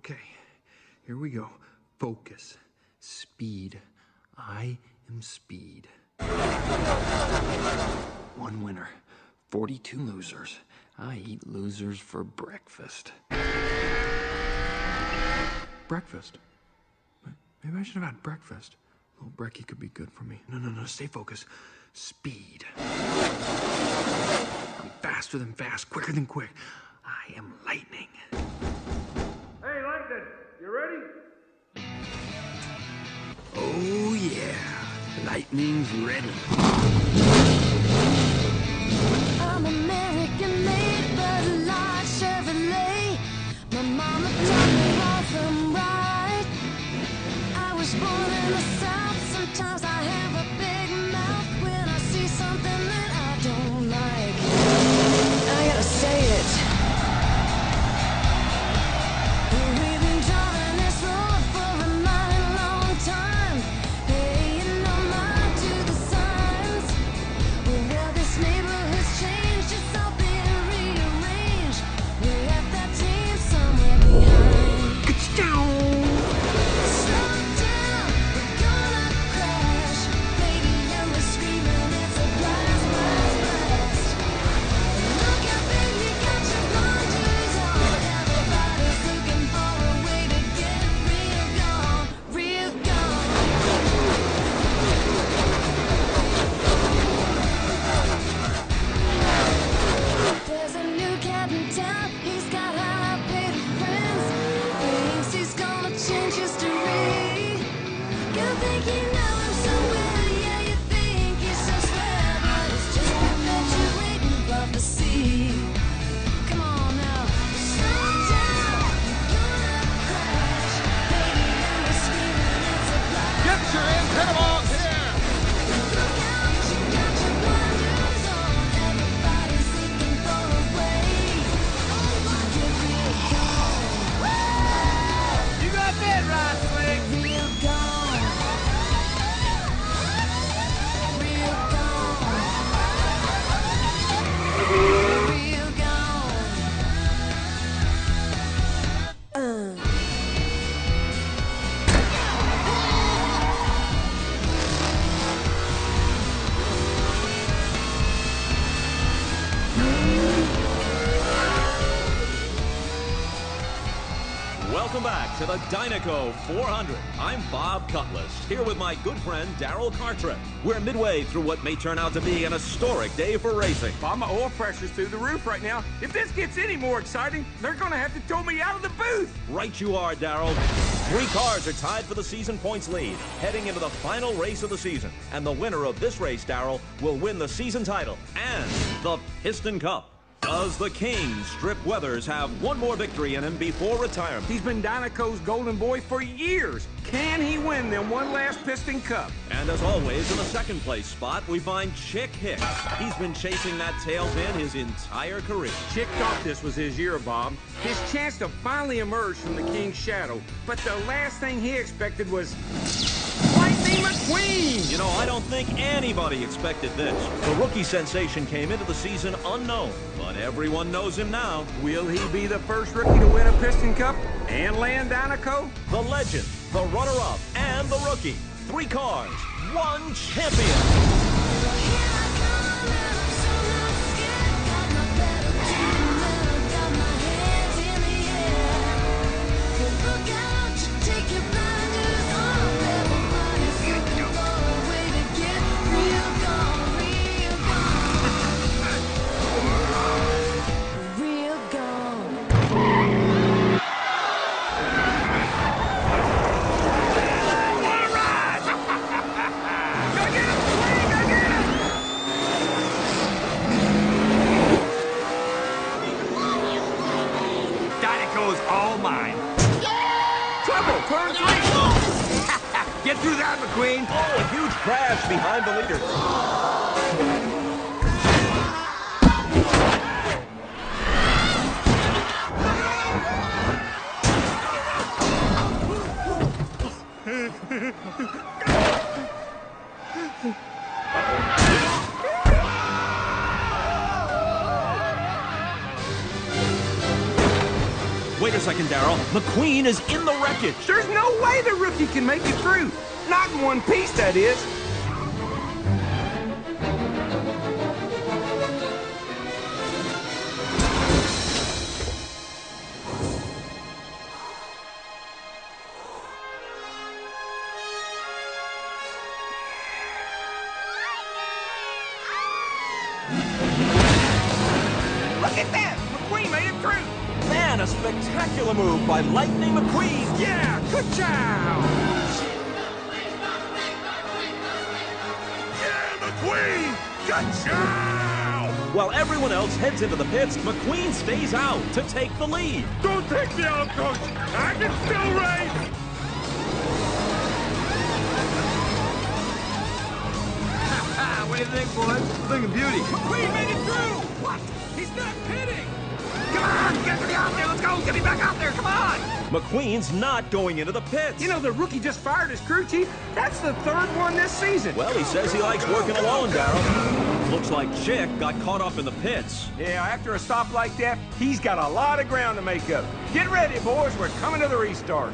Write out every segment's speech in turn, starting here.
Okay, here we go. Focus. Speed. I am speed. 1 winner, 42 losers. I eat losers for breakfast. Breakfast? Maybe I should have had breakfast. Little brekkie could be good for me. No, stay focused. Speed. I'm faster than fast, quicker than quick. I am lightning. Hey, Lightning, you ready? Oh, yeah. Lightning's ready. I'm American-made, but a large Chevrolet. My mama taught me wrong from right. I was born in the South. Sometimes I have a big mouth when I see something that I don't like. I gotta say it. We've been driving this road for a mighty long time. Paying no mind to the signs. Well, this neighborhood's changed. It's all been rearranged. We left that team somewhere behind. Slow down, we're gonna crash. Baby, and we're screaming, it's a blast, blast, blast. Look out, baby, you got your blinders on. Everybody's looking for a way to get real gone, real gone. There's a new cat in town. He's got high-paid friends. Thinks he's gonna change history. You think you know him so well, yeah, you think he's so swell, but it's just that you waiting above the sea. Come on now, slow down, gonna crash. Baby, and we're screaming, it's a blast. Get your antenna here! Look out, you got your blinders on. Everybody's looking for a way. Get real gone. You got that right, Slick! Real gone. Real gone. Real gone. Welcome back to the Dinoco 400. I'm Bob Cutlass, here with my good friend Darrell Cartwright. We're midway through what may turn out to be an historic day for racing. Bob, my oil pressure's through the roof right now. If this gets any more exciting, they're gonna have to tow me out of the booth! Right you are, Darrell. 3 cars are tied for the season points lead, heading into the final race of the season. And the winner of this race, Darrell, will win the season title and the Piston Cup. Does the King, Strip Weathers, have one more victory in him before retirement? He's been Dinoco's golden boy for years. Can he win them one last Piston Cup? And as always, in the second place spot, we find Chick Hicks. He's been chasing that tail pin his entire career. Chick thought this was his year, Bob. His chance to finally emerge from the King's shadow. But the last thing he expected was Lightning McQueen! You know, I don't think anybody expected this. The rookie sensation came into the season unknown, but everyone knows him now. Will he be the first rookie to win a Piston Cup and land Dinoco? The legend, the runner-up, and the rookie. 3 cars, 1 champion. All mine. Trouble, turn 3. Get through that, McQueen. Oh, a huge crash behind the leader. Wait a second, Daryl. McQueen is in the wreckage. There's no way the rookie can make it through. Not in one piece, that is. Look at that! McQueen made it through! Man, a spectacular move by Lightning McQueen. Yeah, good job! Yeah, McQueen! Good job! While everyone else heads into the pits, McQueen stays out to take the lead. Don't take me out, Coach! I can still race! What do you think, boys? Looking beauty. McQueen made it through! What? He's not pitting! Come on! Get me out there! Let's go! Get me back out there! Come on! McQueen's not going into the pits. You know, the rookie just fired his crew chief. That's the third one this season. Well, he says he likes working alone, Daryl. Looks like Chick got caught up in the pits. Yeah, after a stop like that, he's got a lot of ground to make up. Get ready, boys. We're coming to the restart.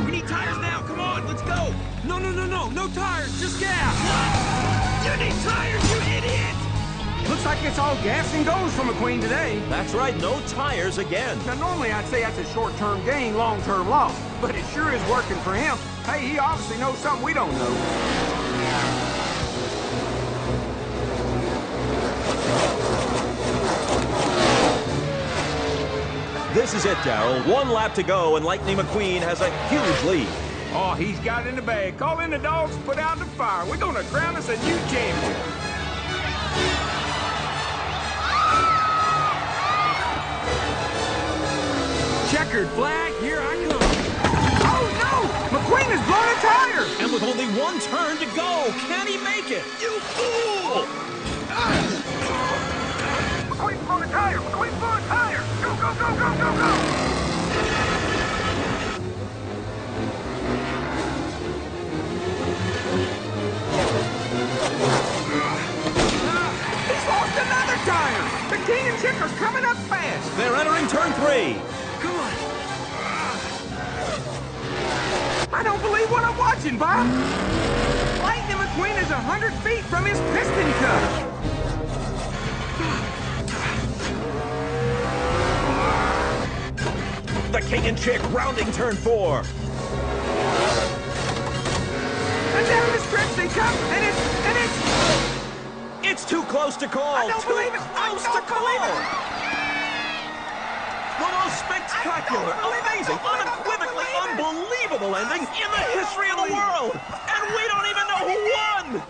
We need tires now. Come on, let's go. No tires, just gas. You need tires, you idiot! Looks like it's all gas and goes for McQueen today. That's right, no tires again. Now, normally I'd say that's a short-term gain, long-term loss, but it sure is working for him. Hey, he obviously knows something we don't know. This is it, Daryl. One lap to go, and Lightning McQueen has a huge lead. Oh, he's got it in the bag. Call in the dogs, put out the fire. We're gonna crown us a new champion. Checkered flag, here I come. Oh, no! McQueen has blown a tire! And with only one turn to go, can he make it? You fool! McQueen's blown a tire! McQueen's blown a tire! Go, go, go, go, go, go! He's lost another tire! The King and Chick are coming up fast! They're entering turn 3. Come on! I don't believe what I'm watching, Bob! Lightning McQueen is 100 feet from his piston cup! The King and Chick rounding turn 4. And down the stretch they come, and it's... It's too close to call. I don't believe it! I Close don't to call. believe it! The most spectacular, amazing, unequivocally unbelievable ending in the history of the world. And we don't even know who won.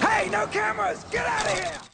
Hey, no cameras! Get out of here!